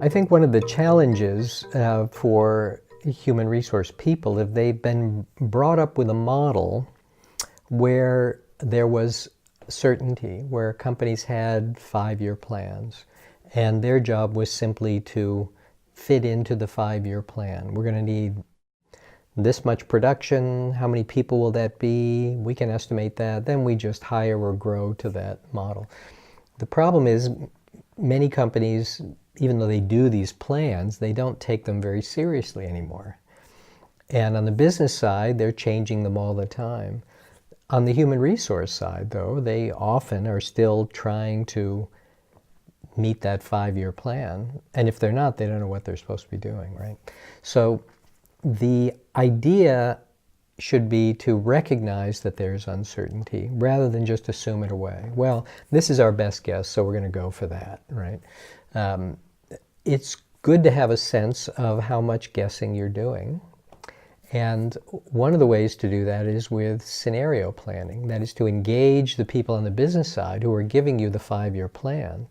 I think one of the challenges for human resource people is they've been brought up with a model where there was certainty, where companies had 5-year plans, and their job was simply to fit into the 5-year plan. We're going to need this much production, how many people will that be? We can estimate that, then we just hire or grow to that model. The problem is many companies, even though they do these plans, they don't take them very seriously anymore. And on the business side, they're changing them all the time. On the human resource side, though, they often are still trying to meet that 5-year plan. And if they're not, they don't know what they're supposed to be doing, right? So the idea should be to recognize that there's uncertainty rather than just assume it away. Well, this is our best guess, so we're going to go for that, right? It's good to have a sense of how much guessing you're doing. And one of the ways to do that is with scenario planning. That is to engage the people on the business side who are giving you the 5-year plan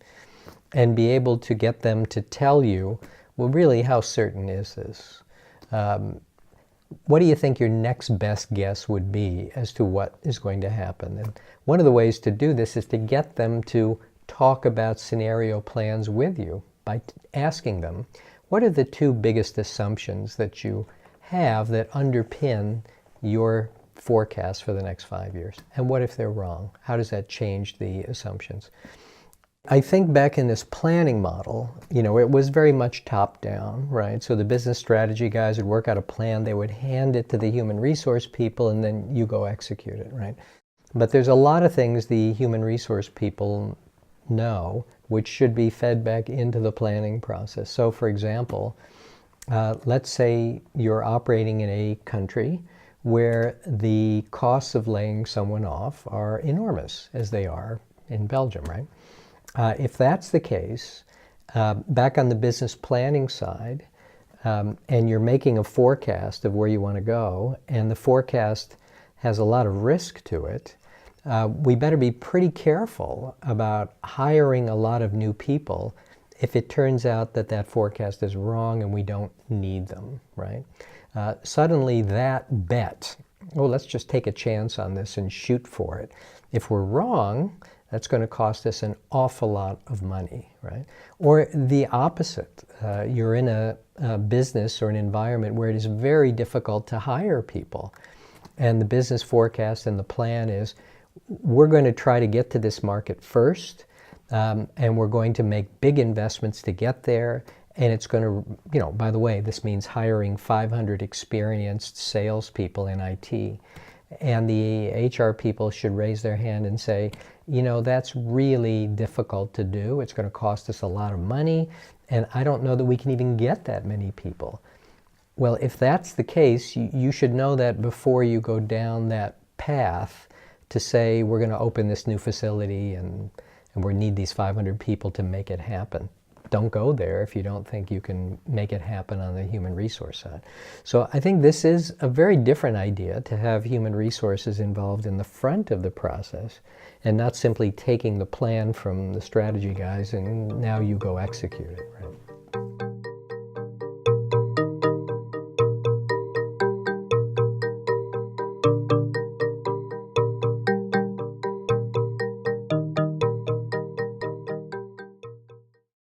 and be able to get them to tell you, well, really, how certain is this? What do you think your next best guess would be as to what is going to happen? And one of the ways to do this is to get them to talk about scenario plans with you by asking them, what are the 2 biggest assumptions that you have that underpin your forecast for the next 5 years? And what if they're wrong? How does that change the assumptions? I think back in this planning model, it was very much top-down, right? So the business strategy guys would work out a plan, they would hand it to the human resource people, and then you go execute it, right? But there's a lot of things the human resource people know which should be fed back into the planning process. So for example, let's say you're operating in a country where the costs of laying someone off are enormous, as they are in Belgium, right? If that's the case, back on the business planning side, and you're making a forecast of where you want to go, and the forecast has a lot of risk to it, we better be pretty careful about hiring a lot of new people if it turns out that that forecast is wrong and we don't need them, right? Suddenly that bet, oh, let's just take a chance on this and shoot for it. If we're wrong, that's going to cost us an awful lot of money, right? Or the opposite. You're in a business or an environment where it is very difficult to hire people. And the business forecast and the plan is, we're going to try to get to this market first, and we're going to make big investments to get there. And it's going to, by the way, this means hiring 500 experienced salespeople in IT. And the HR people should raise their hand and say, that's really difficult to do. It's going to cost us a lot of money, and I don't know that we can even get that many people. Well, if that's the case, you should know that before you go down that path to say, we're going to open this new facility and we need these 500 people to make it happen. Don't go there if you don't think you can make it happen on the human resource side. So I think this is a very different idea, to have human resources involved in the front of the process and not simply taking the plan from the strategy guys and now you go execute it, right?